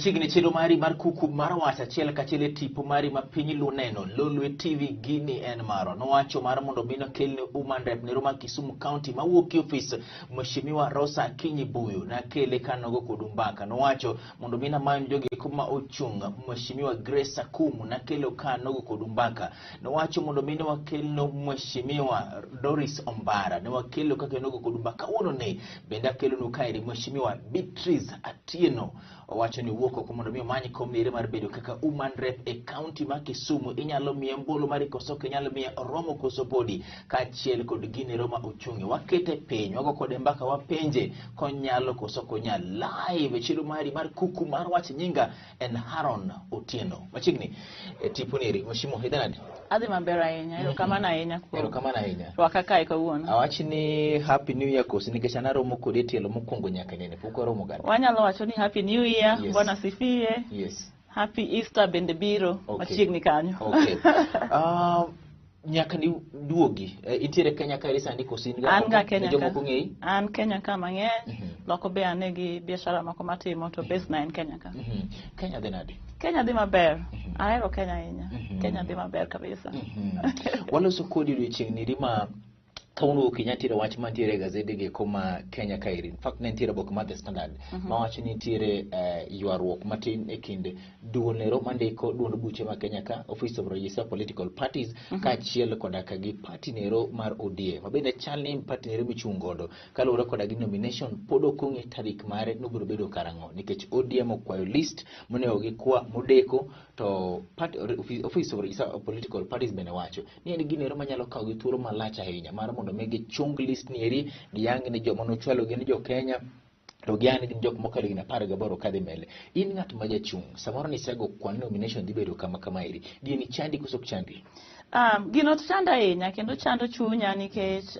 Machiegni Chenro mari mar Kuku Mar Wach achiel kachiel tipo mari ma piny luneno Lolwe TV gini en maro nowacho mar mondo bino kelne Woman Rep ne Roma Kisumu County ma wuok office Mheshimiwa Rosa Kinyi Buyu na kele kanogo kudumbaka nowacho mondo bina manyo jogi kuma ochunga Mheshimiwa Grace Akumu na kele kanogo kudumbaka nowacho mondo bina wakelno Mheshimiwa Doris Ombara ne wakelo kakenogo kudumbaka uno ne benda kelo no kairi Mheshimiwa Beatrice Atieno wacho ni wuok ko mondo mi manyi komire mar bedo kaka Woman Rep e county ma Kisumu inyalo miye mbolo mari koso inyalo miye romo koso podi kaachiel kod gine Roma ochungi wakete piny wago kod mbaka wapenje konyalo koso konyal live Chenro mari mar Kuku Mar Wach nyinga en Haron Otieno machiegni tipo neri Mheshimiwa Hidanadi adhi maber ahinya erokamano ahinya erokamano ahinya rwaka kae kawuono awachi ni happy new year kosi nikech ana romo kod etielo mokwongo nyaka nene pok romo gani wanyalo wacho ni happy new year Yes. Bwana sifie yes happy Easter bende biro machiegni kanyo okay nyaka ni duogi intiere Kenya ka sandi kosi an ga Kenya ka jomoko ng'ei an Kenya ka mang'eny loko be anegi biashara moko matimo to base na en Kenya ka Kenya dhi nade Kenya dhi maber ahero Kenya ahinya Kenya dhi maber kabisa waloso kodi odiochieng' ni ma kauno kinyatire wach mantiere gazede ge koma Kenya kairi in fact nentiere bok ma The Standard ma wacho ni nitiere ywaruok matin e kinde duonero mandiko duond buche ma Kenya ka Office of Register Political Parties kaachiel koda ka gi party nero mar ODM mabende chal ni party nero michung' godo kaluwore koda gi nomination pod ok ong'e tarik mare nobiro bedo karang'o nikech ODM okwayo list monego gikwa modeko to Office of Register Political Parties bende wacho ni en ginero manyalo kawo gi thuolo malach ahinya mar mondo megi chung list nieri giyang ni joma nochwalo gin jo Kenya to giang ni jok mokalo gina 18 kadhi mbele in ng'at ma jachung' samoro ni sego kwan nomination dhi bedo kama iri gini chandi kusok chandi gino chanda ahinya kendo chando chunya nikech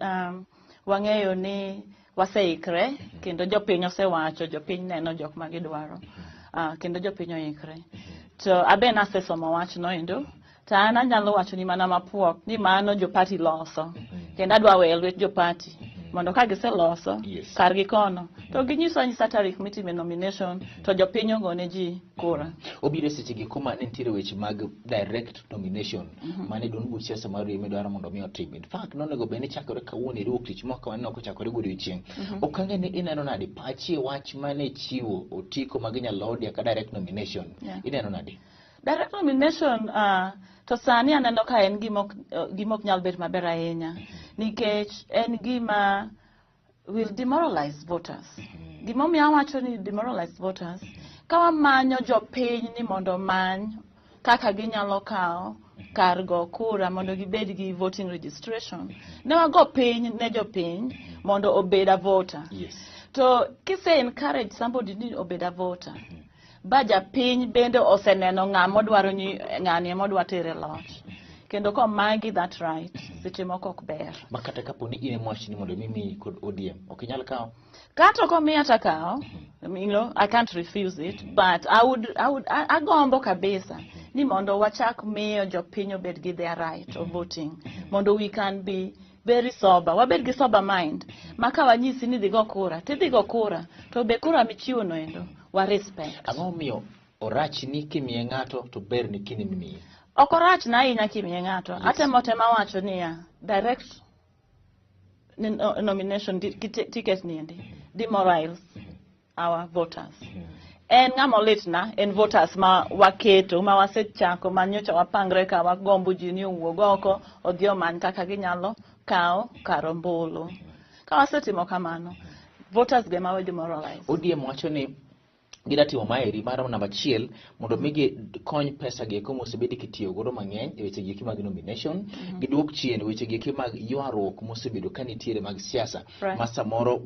wang'eyo ni waseikre kendo jopiny osewacho jopiny neno jok ma gidwaro kendo jopiny oikre to abe nasesomo wach no endo to an anyalo wacho ni mana mapuok ni mano jo party loso kendo adwa weyo lwet jo party mondo ka giseloso kargi kono to ginyiso nyisa tarik mitime nomination to jopiny ogone ji kura obiro seche gi kuma nentiere weche mag direct nomination mane duond buch siasa mar yeme dwaro mondo mi otim in fact nonego bende chakore kawuono e ruok tich moko waneno ko chakore godiochieng' okang'e ni ineno nade pachi wach mane chiwo otiko mag nyalodia ka direct nomination ineno nade direct nomination to sani aneno ka en gimok nyal bet maber ahinya nikech en gima will demoralize voters gimomiyo awacho ni demoralize voters ka wamanyo jopiny ni mondo many kaka ginyalo kawo kar go kura mondo gibed gi voting registration ne wago piny ne jopiny mondo obed a voter to kise encourage somebody ni obed a voter baja piny bende oseneno ng'ama dwaro ni ng'ani modwa tere loch kendo ko magi that right seche moko ok ber makata kapo ni ine mwach ni mondo mimi kod ODM ok nyal kawo kato ko miya takawo you know I can't refuse it but I would agombo kabisa ni mondo wachak miyo jopiny obed gi their right of voting mondo we can be very sober wabed gi sober mind maka wanyisi ni dhigo kura tidhigo kura to be kura michiwo no endo wa respect ang'o miyo orach ni kimiye ng'ato to ber ni kini mimiye ok orach na ahinya kimiye ng'ato atemo wacho niya direct nomination ticket niendi demoralize our voters en ng'amo litna en voters ma waketo ma wasechako manyocha wapangre ka wagombo ji ni owuog oko odhi omany kaka ginyalo kawo karombolo ka wasetimo kamano voters be ma we demoralize ODM wacho ni gidatimo maeri mar namba 1 mondo migi kony pesa gi komo osebedi kitiyo godo mang'eny e weche gi mag nomination giduok chien weche gi mag ywaruok mosebedo kanitiere mag siasa ma samoro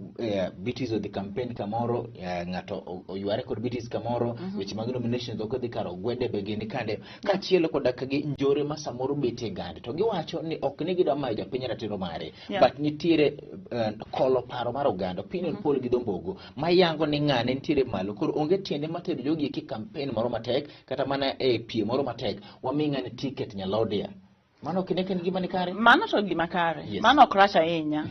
bitis of the campaign kamoro ng'ato oyware kod bitis kamoro weche mag nomination doko dhi karo gwende be gini kande kaachiel koda ka gi njore ma samoro betie gande to giwacho ni ok ni gidwa mayo japiny ratiro mare but nitiere kolo paro mar oganda opinion poll gi dombogo mayango ni ng'ane nitiere malo koro onge tiende matedo jogi ki campaign moro matek kata mana e pie moro matek waminga ni ticket nyalodia mano kineken gima ni kare mano to gima kare mano ok rach ahinya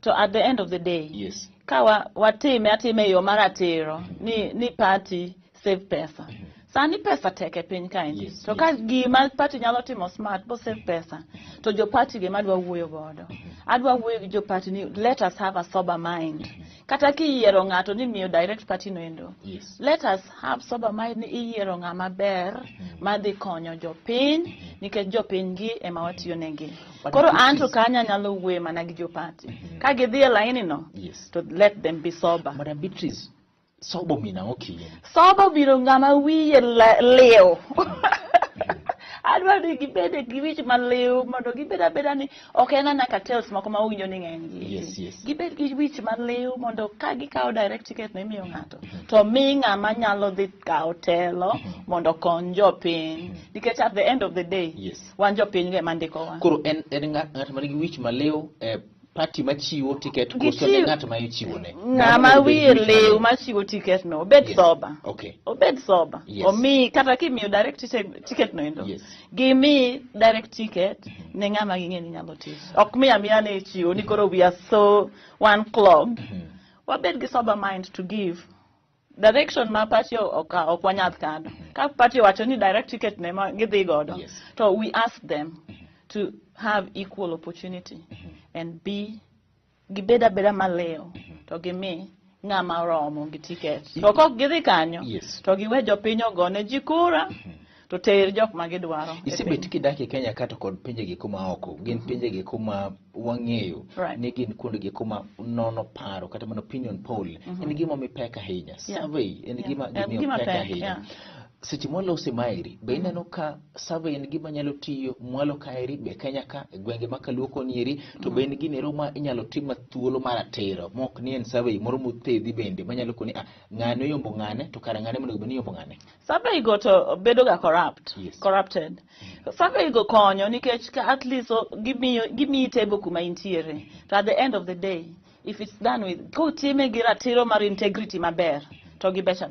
to at the end of the day kawa atime yo maratiro ni party save pesa. Sani pesa teke piny kaendi. To ka gima party nyalo timo smart bo save pesa. To jo party ge madwa wuoyo godo. Adwa wuoyo gi jo party ni let us have a sober mind. Kata ki yiero ng'ato ni miyo direct party no endo. Let us have sober mind ni iyiero ng'ama ber madhi konyo jopiny nikech jopiny gi ema watiyo negi. Koro anto kanya nyalo wuoyo mana gi jo party. Ka gidhi e laini no to let them be sober. Madam Beatrice, sober mina okay. Sober biro ng'ama wiye leo. Adwa ni gibede gi wich maleo mondo gibed abeda ni ok en ana cartels moko ma owinjo ni ng'eny gi. Gibed gi wich maleo mondo ka gikawo direct ticket ne miyo ng'ato to mi ng'ama nyalo dhi kawo telo mondo kony jopiny nikech at the end of the day wan jopiny ge mandikowa. Koro en ng'at ma nigi wich maleo party machiwo ticket koso ne ng'at ma ichiwo ne. Ng'ama wiye leo machiwo ticket no obed sober. Okay. Obed sober. Omi kata kimiyo direct ticket no endo. Gimi direct ticket ne ng'ama ging'e ni nyalo tich. Ok miya miya ne chiwo ni koro we are so one club. Wabed gi sober mind to give. Direction ma party ok wanyadh kado. Ka party wacho ni direct ticket ne ma gidhi godo. So we ask them to have equal opportunity and be gibeda beda maleo to gimi ng'ama romo gi ticket. To kok gidhi kanyo to giwe jopiny ogone jikura to ter jok ma gidwaro. Isebet kidake Kenya kata kod pinje gi kuma oko. Gin pinje gi kuma wang'eyo ni gin kuonde gi kuma nono paro kata mana opinion poll. En gima mipek ahinya. Survey en gima mipek ahinya. Seche mwalose maeri, be ineno ka survey en gima nyalo tiyo mwalo kaeri be Kenya ka gwenge makaluoko nieri to be en ginero ma inyalo tim thuolo mar atero mok ni en survey moro muthedhi bende manyalo koni ng'ane yombo ng'ane to kara ng'ane mondo beni yombo ng'ane. Survey go to bedo ga corrupted. Survey go konyo nikech at least gimi table kuma intiere. To at the end of the day, if it's done with ko time gi ratiro mar integrity maber to gi becha.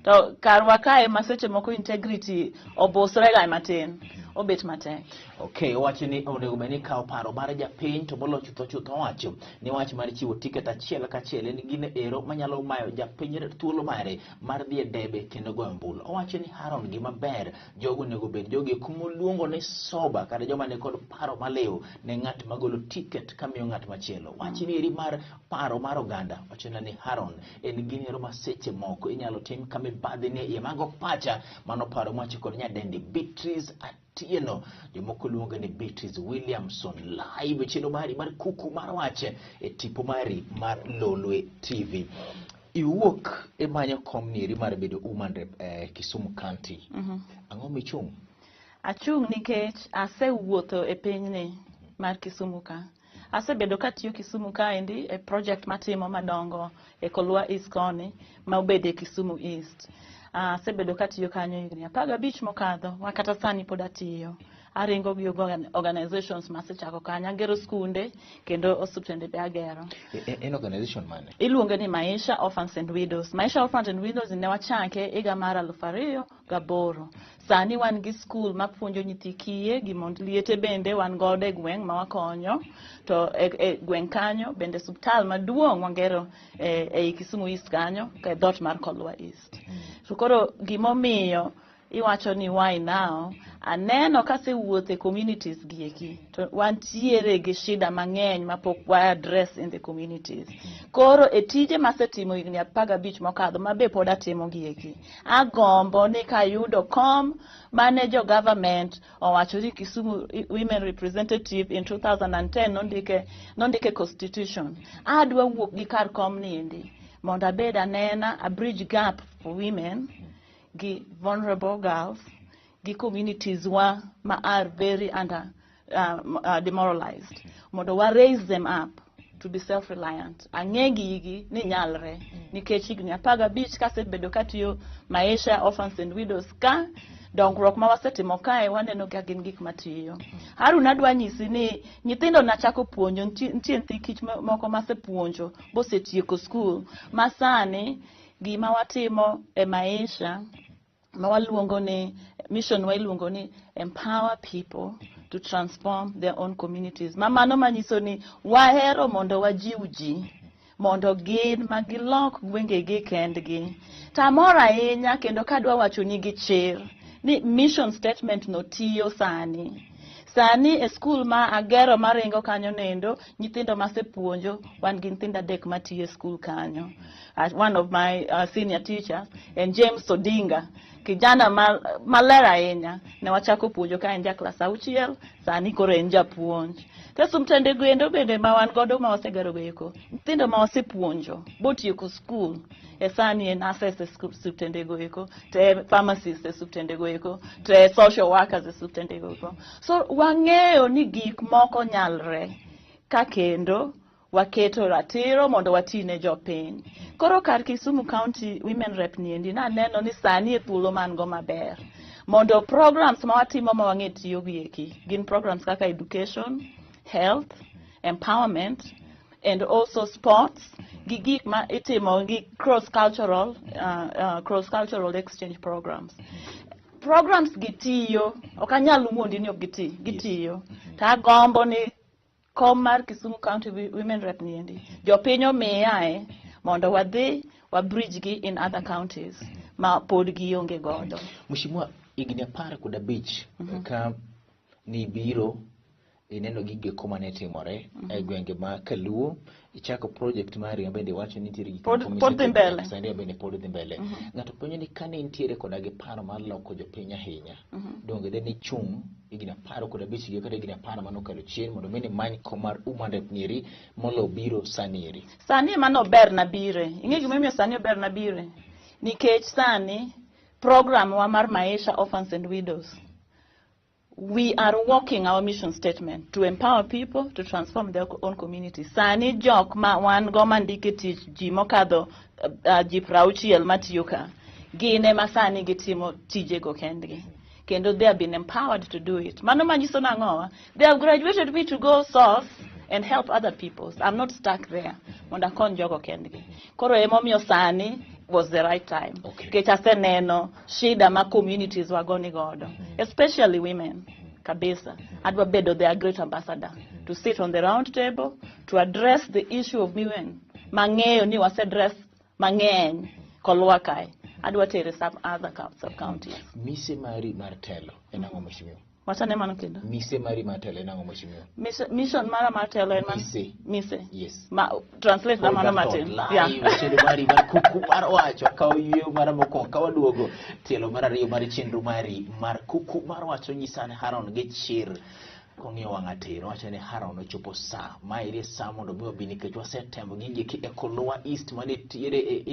To karwa kae maseche moko integrity obosre ga matin obet matek. Okay, wacho ni onego beni kawo paro mar japiny to molo chutho wacho ni wach mar chiwo ticket achiel kachiel en gine ero manyalo mayo japiny thuolo mare mar dhi e debe kendo goyo ombulu. Owacho ni Haron gima ber jogo nego bed jogi kumuluongo ni soba kada joma ne kod paro maleo ne ng'at magolo ticket kamiyo ng'at machielo. Wacho ni eri mar paro mar oganda wacho ni Haron en gine ero maseche moko inyalo tim kame badhi ne ye mago pacha mano paro mwacho kod nyadendi Beatrice Tieno jomoko luonga ni Beatrice Williamson live cheno mari mar Kuku Mar Wach e tipo mari mar Lolwe TV. Iwuok e manyo komniri mar bedo woman rep Kisumu County. Ang'o michung'? Achung' nikech asewuotho e pinyni mar Kisumu ka. Asebedo katiyo Kisumu kaendi e project matimo madongo e Kolwa East koni ma obede Kisumu East. Asebedo katiyo kanyo higni 15 mokadho wakata sani pod atiyo. Aringo gi organizations masechako kanyo agero skunde kendo osuptende be agero. En organization mane? Iluonge ni Maisha Orphans and Widows. Maisha Orphans and Widows ne wachake higa mar 2008. Sani wan gi school mapuonjo nyithi kiye gi mond liete bende wan godo e gweng' ma wakonyo. To e gweng' kanyo bende hospital maduong' wangero e Kisumu East kanyo ka dot mar Kolwa East. So koro gimomiyo iwacho ni why now aneno kasewuothe communities gieki to wantiere gi shida mang'eny mapok wa address in the communities. Koro e tije masetimo higni 15 mokadho mabe pod atimo gieki agombo ni kayudo kom mane jo government owacho ni Kisumu women representative in 2010 nondike constitution adwa wuok gi kar kom nindi mondo abed anena a bridge gap for women gi vulnerable girls gi communities ma are very under demoralized mondo wa raise them up to be self-reliant. Ang'egi ni nyalre nikech higni 15 kasebedo katiyo Maisha Orphans and Widows ka dongruok ma wasetimo kae waneno ka gin gik matiyo. Harun adwa nyisi ni nyithindo nachako puonjo nitie nyithi kich moko masepuonjo bosetieko school masani gima watimo e Maisha ma waluongo ni mission waluongo ni empower people to transform their own communities. Mano manyiso ni wahero mondo wajiw ji mondo gin magilok gwengegi kendgi. Tamora ahinya kendo kadwa wacho ni gi chir ni mission statement no tiyo sani. Sani e skul ma agero maringo kanyo nendo, nyithindo masepuonjo, wan gi nyithindo adek matiyo e skul kanyo. One of my senior teachers, and James Odinga, kijana maler ahinya, ne wachako puonjo ka en ja klas 6, sani koro en japuonj. Subtende gwendo bende ma wan godo ma wasegero goeko, nyithindo ma wasepuonjo, botieko skul, sani en access e subtende goeko, te pharmacists e subtende goeko, te social workers e subtende goeko. So wang'eyo ni gik moko nyalre ka kendo waketo ratiro mondo watine jopiny. Koro kar Kisumu County Women Rep niendi naneno ni sani e thuolo man go maber mondo programs ma watimo ma wang'e tiyo gieki gin programs kaka education, health, empowerment, and also sports, gig ma itimo gi cross-cultural exchange programs. Programs gitiyo, okanyal muondi ni ok gitiyo. Ta gombo ni kom mar Kisumu County Women Rep niendi. Jopiny omiyae mondo wadhi bridge gi in other counties ma pod gionge godo. Mheshimiwa, igni 15 ka ni biro ineno gige koma ne timore e gwenge ma Kaluo, ichako project mari bende wacho ni nitiere gik pod mbele sani bende pod dhi mbele. Ng'ato penjo ni kane nitiere koda gi paro mar loko jopiny ahinya, donge de ni chung igni 15 gi kata igni 10 manokalo chien mondo mene many komar umande niri molo biro saniri. Sani mano ber na bire. Ing'e gima miyo sani ber na bire? Nikech sani program wa mar Maisha Orphans and Widows, we are working our mission statement to empower people to transform their own community. Sani jok ma wan go mandike tich ji mokadho ji 60 matiyo ka. Gine ma sani gitimo tije go kendgi. Kendo they have been empowered to do it. Mano manyiso nang'owa. They have graduated me to go source and help other people. I'm not stuck there. Monda kon jogo kendgi. Koro emomiyo sani was the right time. Kechase neno shida ma communities wagoni godo, especially women. Kabisa. Adwa bedo their great ambassador to sit on the round table to address the issue of women. Mang'eyo ni wase address mang'eny kolwakai. Adwa tere other sub-counties. Mise mari martelo enang'o mheshimiwa? Wachane mano kendo. Mise mari martelo enang'o mheshimiwa? Mission mara martelo en mise. Yes. Translate na mano matin. Yeah. Chenro mari mar Kuku Mar Wach kawo yio mara moko kawa duogo telo mar ariyo mar chenro mari mar Kuku Mar Wach onyisane Haron gi chir kong'io wang'atiro wacho ni Haron ochopo sa ma ire sa mondo miyo bini kech wasetembo gige ki Ekolowa East manitiere e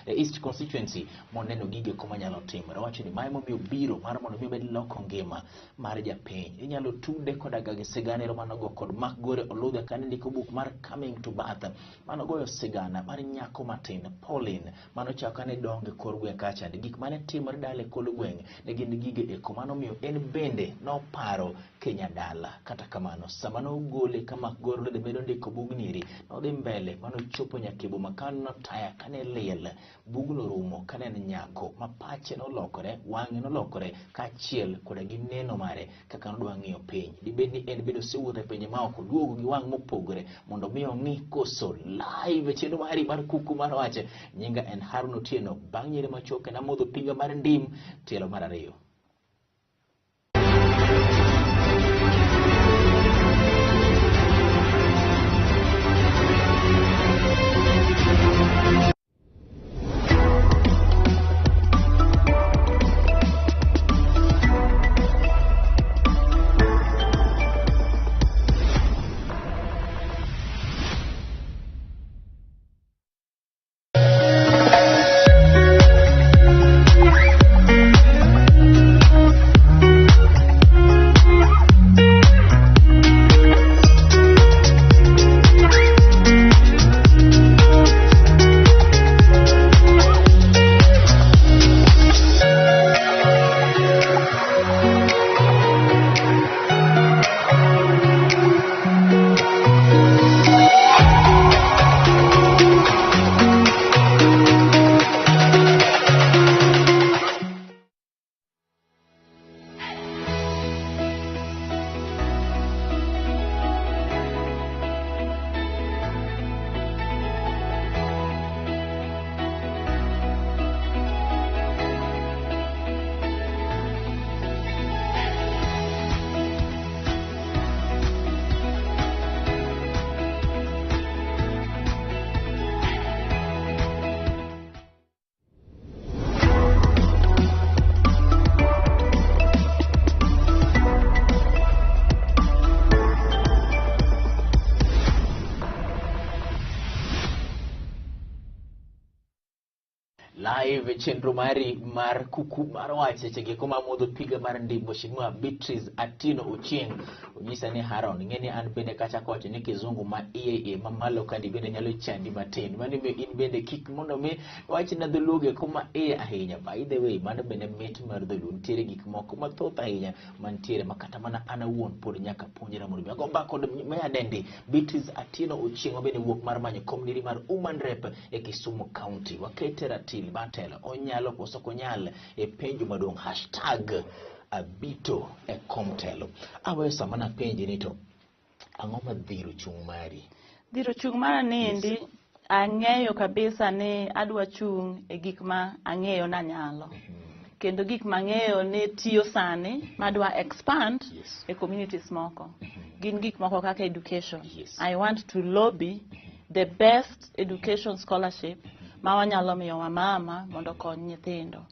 East constituency moneno gige koma nyalo timore. Wacho ni mae momiyo biro mar mondo miyo bed loko ngima mar japiny inyalo tude koda gage siganero manogo kod mak gore oludha kane ndiko buk mar Coming to Birth manogoyo sigana mar nyako matin Pauline manochako ne donge kor gweng kacha gik mane timore dale kolo gweng ne gin gige eko manomiyo en bende noparo Kenya dala. Kata kamano sama nogole kama goro de bedo ndiko bugniri nodhi mbele manochopo nyakebo makano taya kane liel bugno rumo kane nyako mapache nolokore wang'e nolokore kachiel koda gi neno mare kaka nodwa ng'iyo piny dibedni en bedo sewuotho penye ma ok duogo gi wang' mopogore mondo miyo ng'i koso live chenro mari mar Kuku Mar Wach. Nyinga en Harun Otieno bang' nyere machoke na modho pinga mar ndim tielo mar ariyo. live chenro mari mar kuku mar wach sechegi koma modho piga mar ndimbo Mheshimiwa Beatrice Atino Chieng onyisa ni Haron ng'eni an bende kacha koche ni kizungu ma iye mamalo kandi bende nyalo chandi matin mani me in bende kik mondo me wach na dholuge koma iye ahinya. By the way, mano bende mit mar dholu nitiere gik moko mathoth ahinya mantiere makata mana ana wuon pod nyaka puonjra mondo mi agomba kod meya dende Beatrice Atino Chieng bende wuok mar manyo komniri mar Woman Rep e Kisumu County. Wakete ratil batelo onyalo koso konyal e penjo maduong' #abito e komtelo. Awe sama na penji ni to ang'o madhiro chung' mari? Dhiro chung' mara nindi ang'eyo kabisa ni adwa chung' e gik ma ang'eyo na nyalo. Kendo gik ma ang'eyo ni tiyo sani madwa expand e communities moko. Gin gik moko kaka education. I want to lobby the best education scholarship ma wanyalo miyo wa mama mondo kony nyithindo.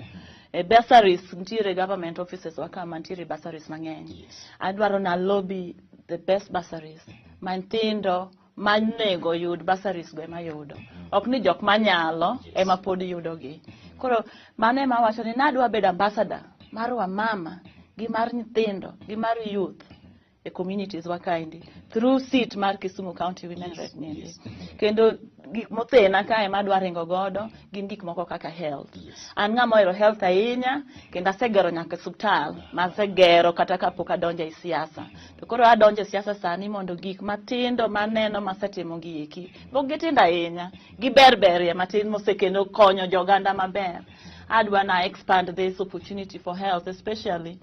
Bursaries ntiere government offices waka mantiere bursaries mang'eny. Adwaro na lobby the best bursaries. Mantindo manego yud bursaries go ema yudo. Ok ni jok manyalo ema pod yudo gi. Koro mane ma wacho ni nadwa bedo ambassador mar wa mama gi mar nyithindo gi mar youth e communities wakaindi through seat mar Kisumu County Women Rep nindi. Kendo gik mothena kae madwa ringo godo gin gik moko kaka health. An ng'ama ohero health ahinya kendo asegero nyaka osuptal masegero kata kapok adonjo e siasa. To koro adonjo e siasa sani mondo gik matindo maneno masetimo gieki go gitindo ahinya giberberie matin mosekendo konyo joganda maber. Adwa na expand this opportunity for health, especially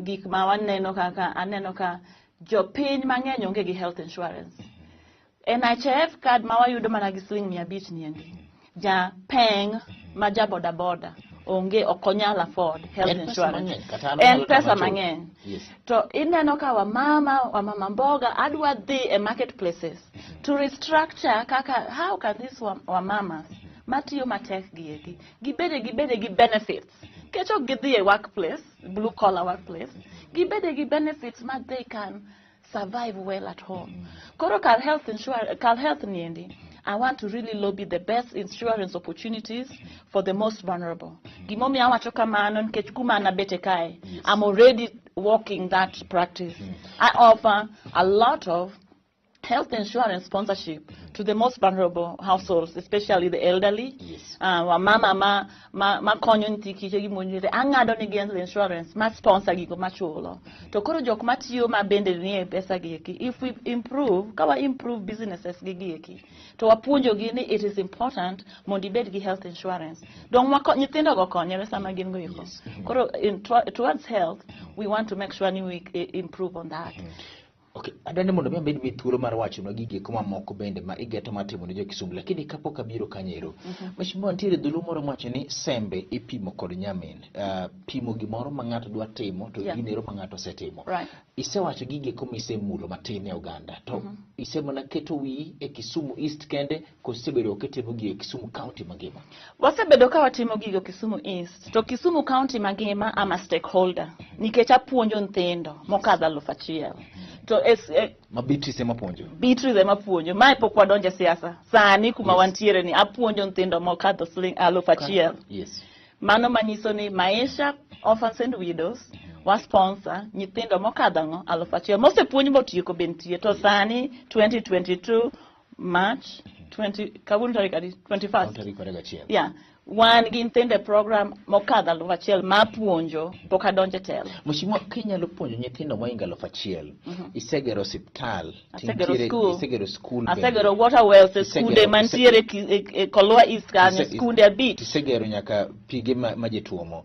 gik ma waneno kaka aneno ka jopiny mang'eny onge gi health insurance. NHF card ma wayudo mana gi siling 500 niendi. Ja peng ma ja boda boda onge okonyal afford health insurance. En pesa mang'eny. To ineno ka wa mama mboga adwa dhi e marketplaces to restructure kaka how can this wa mamas matiyo matek gieki gibede gi benefits. Kecho gidhi e workplace, blue collar workplace, gibede gi benefits ma they can survive well at home. Koro kar health insurance, kar health niendi, I want to really lobby the best insurance opportunities for the most vulnerable. Gimomi awacho kamano nkech kuma anabete kae. I'm already walking that practice. I offer a lot of health insurance sponsorship to the most vulnerable households, especially the elderly. Wa mama ma konyo ntiki gi monjire angado ni health insurance ma sponsor gigo machulo. To koro jok matiyo ma bende ni e pesa gieki. If we improve, kawa improve businesses gieki. To wapuonjo gi ni it is important mondo ibed gi health insurance. Dong nyithindo go konyere sama gin go iko. Koro towards health, we want to make sure ni we improve on that. Okay, adande mondo bed mithuolo mar wacho na gige koma moko bende ma igeto matimo ne jo Kisumu, lakini kapok abiro kanyero. Mheshimiwa ntiere dhulu moro mwacho ni sembe ipimo kod nyamin. Pimo gimoro ma ng'ato dwa timo to ginero ma ng'ato setimo. Isewacho gige koma isemulo matin e Uganda. To isemana keto wi e Kisumu East kende ko sebedo ketimo gi e Kisumu County magima. Wasebedo ka watimo gigo Kisumu East. To Kisumu County magima ama stakeholder. Nikech apuonjo nyithindo mokadho 1,000. To Beatrice emapuonjo. Beatrice emapuonjo. Mae pok wadonje siasa. Sani kuma wantiere ni apuonjo nyithindo mokadho 1,000. Mano manyiso ni Maisha Orphans and Widows wa sponsor nyithindo mokadho 1,000. Mosepuonj motieko bentie. To sani 2022 March 21st. Wan gi nyithindo program mokadho 1,000 ma puonjo pok adonje telo. Mheshimiwa kinyalo puonjo nyithindo moinga 1,000. Isegero hospital, isegero school, asegero water wells, skunde mantiere e Kolwa East kanyo, skunde abit. Isegero nyaka pige majetuomo.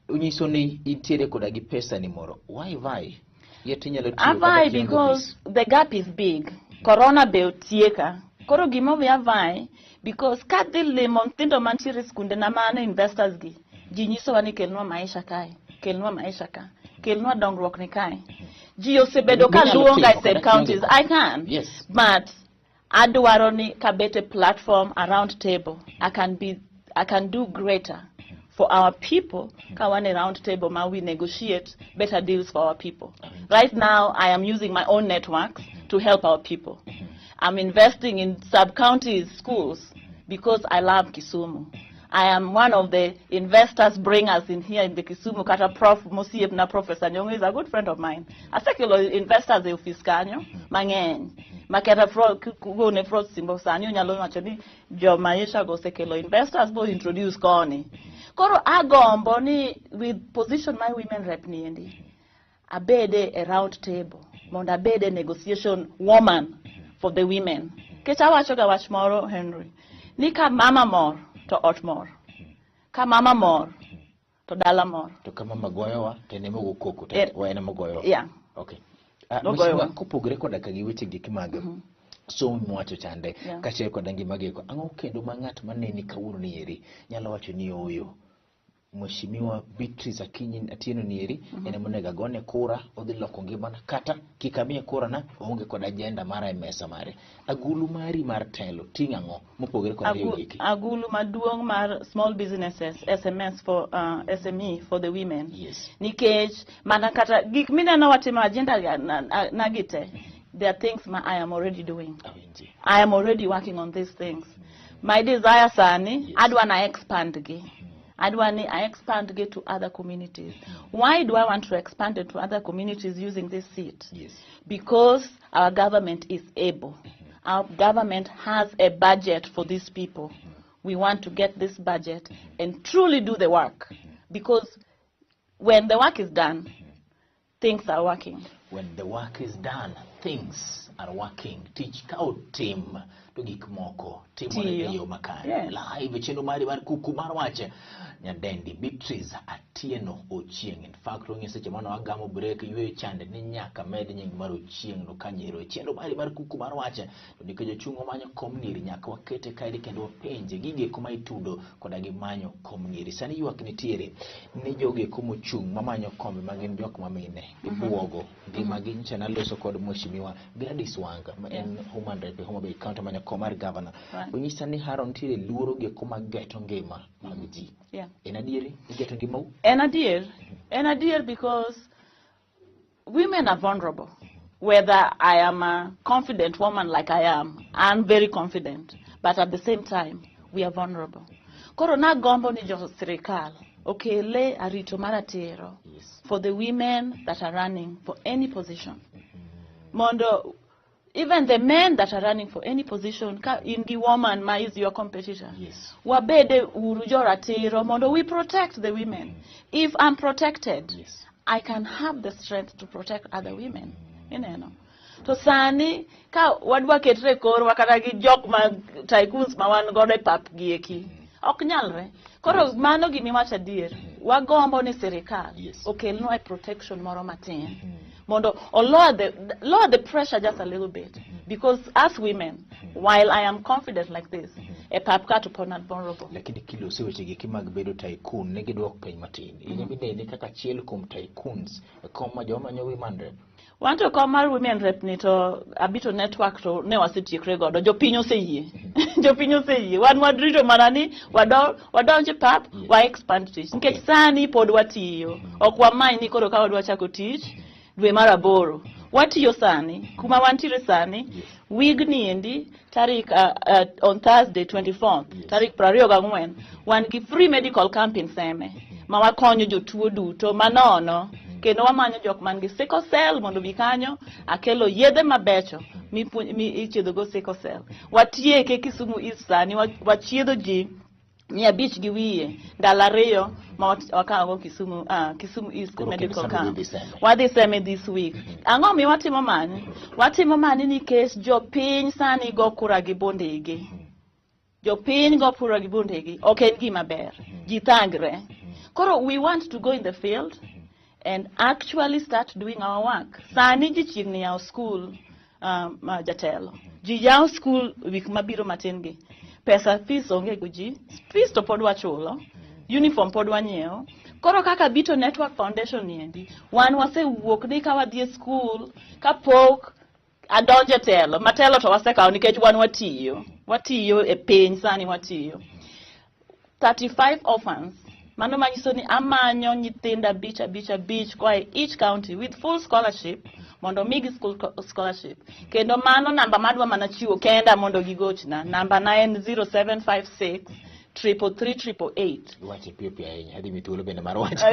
Unyiso ni itiere koda gi pesa ni moro. Why? Why? Because the gap is big. Corona be otieka. Koro gimomi avai because kadhi limo nyithindo mantiere skunde na mano investors gi jinyiso wani kelnwa maisha kae, kelnwa maisha ka, kelnwa dongruok ni kae. Ji osebedo ka luonga e sub counties. I can. But adwaro ni kabete platform around table. I can do greater for our people. Kawane round table ma we negotiate better deals for our people. Right now I am using my own networks to help our people. I'm investing in sub-county schools because I love Kisumu. I am one of the investors bringers in here in the Kisumu. Kata Prof. Mosiep na Professor Nyong'o is a good friend of mine. Asekelo investors e office kanyo mang'eny. Maketa go ne fraud simbo sani unyalo wacho ni jo maisha go sekelo investors bo introduce koni. Koro agombo ni with position my women rep niendi. Abede a round table. Mondo abede negotiation woman for the women. Kecha wacho ga wach moro Henry. Ni ka mama mor to ot mor. Ka mama mor to dala mor. To ka mama goyowa to ne mogo koko to waena mogoyo. Yeah. Okay. Mheshimiwa kopogore koda ka giweche gik mag somo mwacho chande kachiel koda ngima geko ang'o kendo ma ng'at maneni kawuono ni eri nyalo wacho ni oyo Mheshimiwa Beatrice Akinyi Atieno ni eri ene monega gone kura odhi loko ngimana kata kikamie kura na onge kod agenda mara e mesa mare agulu mari mar telo ting'ang'o mopogore koda giki agulu maduong' mar small businesses SMS for SME for the women nikech mana kata gik mineno watimo agenda na gite there are things I am already doing. I am already working on these things. My desire sani adwa na expand gi. I expand it to other communities. Why do I want to expand it to other communities using this seat? Because our government is able. Our government has a budget for these people. We want to get this budget and truly do the work. Because when the work is done, things are working. When the work is done, things are working. Teach out team to gik moko. Team yo makare. Live Chenro Kuku Mar Wach. Nyadendi Beatrice Atieno Ochieng. In fact, when you say Chamano Agamo break, you chand ni nyaka med nying mar Ochieng no kanyero. Chenro Kuku Mar Wach. To nikejo chungo manyo komniri nyaka wakete kaidi kendo penje gige kuma itudo koda gi manyo komniri. Sani yuak nitiere ni joge kumo chung mamanyo kombe magin jok mamine. Ibuogo ngima gi ncha na loso kod Mheshimiwa Gladys Wanga en human rep Homa Bay County manyo komar governor. Unyisa ni haro nitiere luoro ge kuma geto ngima mag ji. Enadier because women are vulnerable. Whether I am a confident woman like I am, I'm very confident. But at the same time, we are vulnerable. Corona gombo ni jo serikal. Okay, le arito maratero for the women that are running for any position. Mondo, even the men that are running for any position, in the woman ma is your competitor. Wabede urujora tiro mondo, we protect the women. If I'm protected, I can have the strength to protect other women. Ineno. To sani ka wadwa ketre kor wakata gi jok ma tycoons ma wan gode pap gieki. Ok nyalre. Koro mano gini wacha dier. Wagombo ni serikal. Okay, no protection moro matin. Mondo, or lower the pressure just a little bit. Because as women, while I am confident like this, a papka to not vulnerable. Lakini kilo sewe chigiki magbedo tycoon, negedwok pay matin. Inyamide ni kaka chiel kum tycoons, koma joma nyo women rep. Want to come our women rep ni to abito network to ne wasiti kregodo. Jopinyo se ye. Jopinyo se ye. Wan wadrito manani, wadonje pap, wa expand teach. Nkech sani pod watiyo. Okwa mai ni koro kawa chako teach. Dwe maraboro. Watiyo sani, kuma wantire sani, wig niendi, tarik on Thursday 24th, tarik prarioga ngwen, wan ki free medical camp in Seme. Ma wakonyo jotuo duto, manono, kendo wamanyo jok man gi sickle cell mondo bikanyo, akelo yedhe mabecho, mi ichiedho go sickle cell. Watieke Kisumu East sani, wachiedho ji, Mia beach giwie ndalareyo ma wakago Kisumu East Medical Camp. Wadhi seme this week. Ang'o mi watimo mani? Watimo mani nikech jopiny sani go kura gi bondegi. Jopiny go kura gi bondegi. Ok en gima ber. Ji thangre. Koro we want to go in the field and actually start doing our work. Sani ji chiegni yaw school jatelo. Ji yaw school wik mabiro matin-gi. Pesa fees onge guji, fees to pod wachulo, uniform pod wanyeo. Koro kaka Bito Network Foundation niendi, wan wase wuok ni ka wadhi school, ka pok adonje telo, matelo to wasekawo nikech wan watiyo e piny sani watiyo. 35 orphans, mano manyiso ni amanyo nyithinda beach kwa each county with full scholarship, mondo migi scholarship. Kendo mano namba madwa mana chiwo kenda mondo gigochna. Namba 90756 33388. Wache pio pia ahinya, adhi mithuolo bende mar wacho.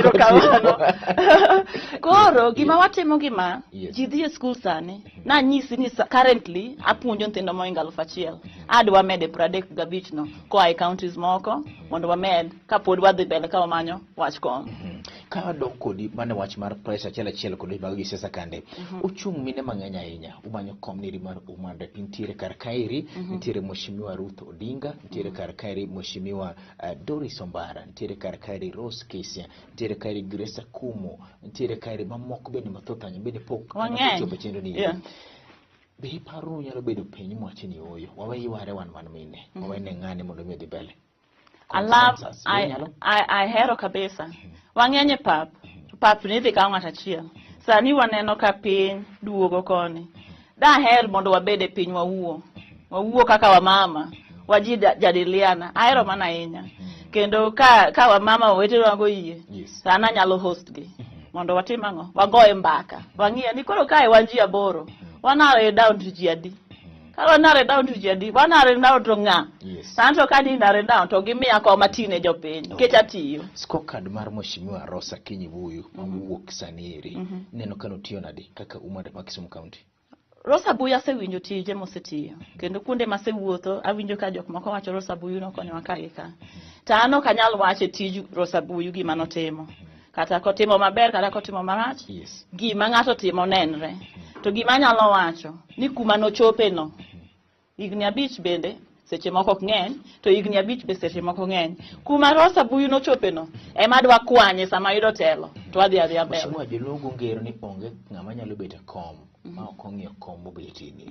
Koro gima watimo gima ji dhi e skul sani na nyisi ni currently apuonjo nyithindo moingo 1,000. Adwa mede 35 no koa e counties moko mondo wamed kapod wadhi mbele ka wamanyo wach kom. Ka wadok kodi mane wach mar pressure achiel kod mag gi siasa kande. Ochung' mine mang'eny ahinya umanyo kom niri mar umande nitiere kar kairi, nitiere Mheshimiwa Ruth Odinga, nitiere kar kairi Mheshimiwa Doris Ombara, nitiere kar kairi Rose Kesia, nitiere kairi Grace Kumo, nitiere kairi mamoko bende mathoth ahinya bende pok chopo chenro ni. Be paro nyalo bedo piny mwache ni oyo wawe yware wan man mine wawe ne ng'ane mondo mi odhi mbele. I hero kabisa. Wang'enye pap ni dhi ka ng'at achiel. Sani waneno ka piny duogo koni. Daher mondo wabede piny wawuo kaka wamama waji jadiliana. Ahero mana ahinya. Kendo ka wamama wetero wango yie. Sana nyalo host gi. Mondo watim ang'o? Wagoye mbaka. Wang'iye ni koro kae wan ji 8. Wanare down to ji adi. Kalo nare down to ji adi. Wanare down to ng'a. Santo kadi nare down to gimiya ko matine jopiny. Nikech atiyo. Scorecard mar Mheshimiwa Rosa Kinyibuyu mawuok sani eri neno kano tiyo nade kaka umande ma Kisumu County. Rosa Buya asewinjo tije mosetiyo. Kendo kuonde masewuotho awinjo ka jok moko wacho Rosa Buyu nokonyowa kae ka. To an ok anyal wacho tij Rosa Buyu gima notimo. Kata kotimo maber kata kotimo marach. Gima ng'ato timo nenre. To gima nyalo wacho ni kuma nochope no. Higni 5 bende seche moko ok ng'eny, to higni 5 be seche moko ng'eny. Kuma Rosa Buyu nochope no ema dwa kwanye sama yudo telo to adhi mbele. Mheshimiwa joluongo ngero ni onge ng'ama nyalo bet kom ma ok ong'iyo kom mobetini.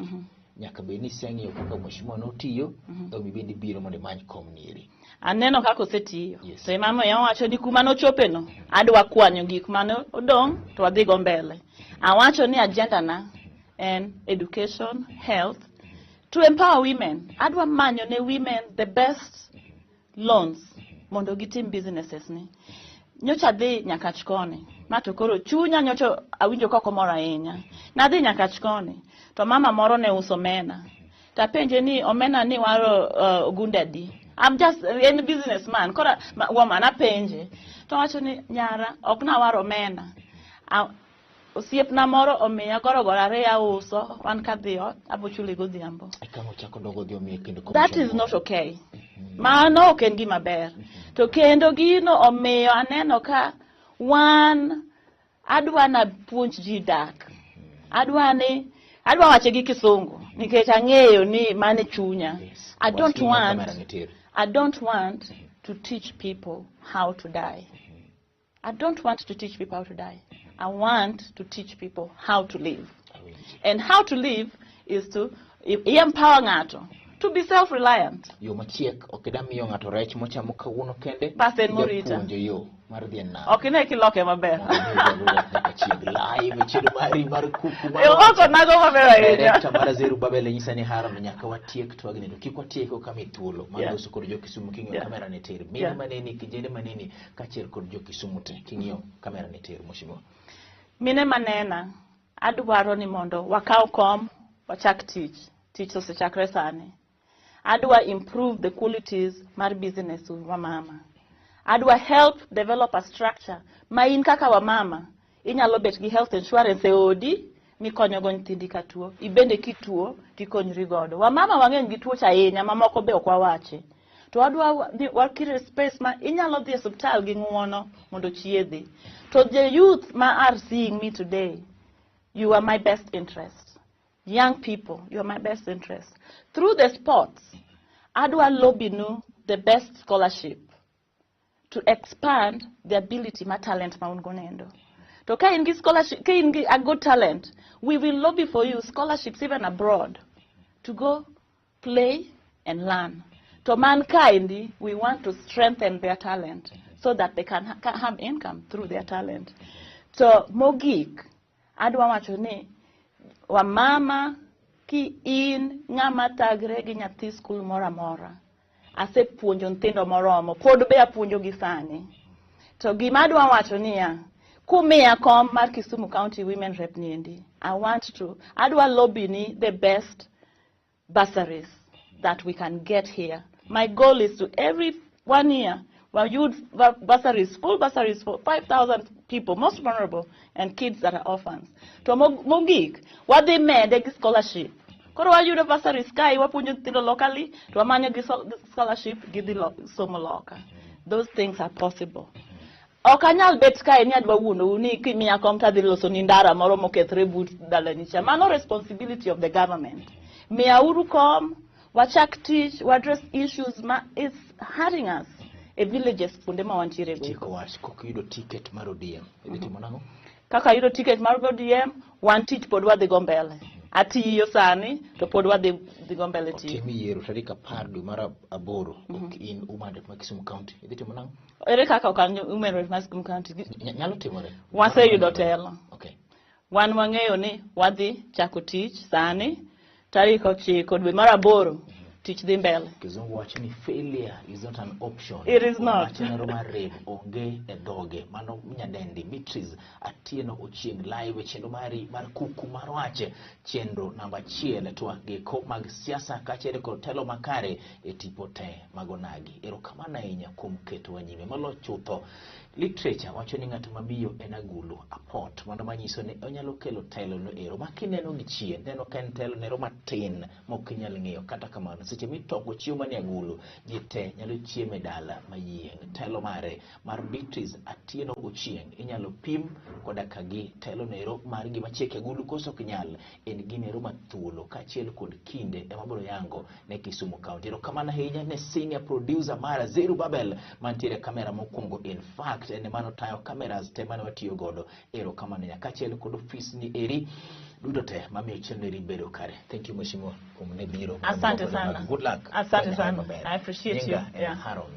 Nyaka be ni seng'iyo kaka Mheshimiwa notiyo to bende biro mondo many kom niri. Aneno kako setiyo. So mama yawacho ni kuma nochope no adwa kwanyo gik mane odong to adhi go mbele. Awacho ni agenda na en education, health, to empower women. Adwa manyo ne women the best loans mondo gitim businesses ni. Nyocha dhi nyaka chkoni. Mato koro chunya nyocha awinjo koko mora ahinya. Na dhi nyaka chkoni. To mama moro ne uso omena. Tapenje ni omena ni waro ogundadi. I'm just a businessman. Kora woman apenje. To wacho ni nyara ok na waro omena. Osiepna moro omiya gorogoro 2 uso wan kadhi ot abochule godhiambo. That is not okay. Mano ok en gima ber. To kendo gino omiyo aneno ka wan adwa na puonj ji dak. Adwa wache gi Kisungu nikech ang'eyo ni mane chunya. I don't want to teach people how to die. I don't want to teach people how to die. I want to teach people how to live. And how to live is to empower ng'ato to be self-reliant. Yo machiek okidamiyo ng'ato rech mochamo kawuono kende. Pasen morita. Puonjo yo mar dhi na. Okine kiloke maber. Live chedo mari mar kuku mar. Oko nago maber ahinya. Tamara Zeru Babele nyisa ni haro nyaka watiek to agnendo. Kik watieko kama ithuolo. Mar loso kod jo Kisumu king'yo kamera ne ter. Mine maneni kijende maneni kachiel kod jo Kisumu te king'yo kamera ne ter Mheshimiwa. Mine manena adwaro ni mondo wakaw kom wachak tich osechakre sani. Adwa improve the qualities mar business wa mama. Adwa help develop a structure ma in kaka wa mama inyalo bet gi health insurance e odi mikonyo go nyithindi ka tuo ibende kituo tikonyri godo. Wa mama wang'eny gi tuo ahinya mamoko be ok wawache. To adwa wakire space ma inyalo dhi e hospital gi ng'uono mondo chiedhi. To the youth ma are seeing me today, you are my best interest. Young people, you are my best interest. Through the sports, adwa lobby nu the best scholarship to expand the ability ma talent ma ungonendo. To ka ingi scholarship, ka ingi a good talent, we will lobby for you scholarships even abroad to go play and learn. To mankind, we want to strengthen their talent so that they can have income through their talent. So mogik, adwa wacho ni wa mama ki in ng'ama tagre gi nyathi skul mora mora. Ase puonjo nyithindo moromo, pod be apuonjo gi sani. To gima adwa wacho niya, kumiya kom mar Kisumu County Women Rep niendi, adwa lobby ni the best bursaries that we can get here. My goal is to every 1 year, well, youth bursaries, full bursaries for 5,000 people, most vulnerable, and kids that are orphans. To mogik, what they made, they get scholarship. Koro wa yudo bursaries kai wapunjo nyithindo locally, to wamanyo gi scholarship gi dhi somo loka. Those things are possible. Okanyal bet kai ni adwa wuno ni kimiya kom tadhi loso ni ndara moro mokethre but dalani cha. Mano responsibility of the government. Miya uru kom, wachak tich, address issues it's hurting us. A villages punde ma wantiere go. Chiko wach kok yudo ticket mar ODM. Timo nango? Kaka yudo ticket mar ODM, wan tich pod wadhi go mbele. Atiyo sani to pod wadhi go mbele tiyo. Timi yiero tarik 10 dwe mar 8 ok in umande ma Kisumu County. Timo nango? Ere kaka okan umande ma Kisumu County. Nyalo timore. Waseyudo telo. Okay. Wan wang'eyo ni wadhi chako tich sani tarik 9 dwe mar 8. Teach them bell. Kizungu wachini failure is not an option. It is not. Chenro mar rem onge e doge mano nyadendi Beatrice Atieno Ochieng live chenro mari mar Kuku Mar Wach chenro namba 1 to giko mag siasa kachede kod telo makare e tipo te magonagi. Erokamano ahinya kuom keto wanyime molo chutho. Literature wacho ni ng'at mabiyo en agulu apot mondo manyiso ni onyalo kelo telo no ero makineno gi chien neno ka en telo nero matin mokinyal ng'eyo kata kamano seche mitoko chiemo ni agulu ji te nyalo chieme dala mayieng telo mare mar Beatrice Atieno Ochieng inyalo pim koda kagi telo nero mar gima cheke agulu koso kinyal en ginero mathuolo kachiel kod kinde emabro yango ne Kisumu County. Erokamano ahinya ne senior producer mara Zerubabel mantiere kamera mokwongo in fact ene mano tayo cameras te mano watiyo godo. Erokamano nyakachiel kod office ni eri duto te mamiyo chenro eri bedo kare. Thank you mheshimiwa kuom ne biro. Asante sana. Good luck. Asante sana. I appreciate you. Yeah. Haron.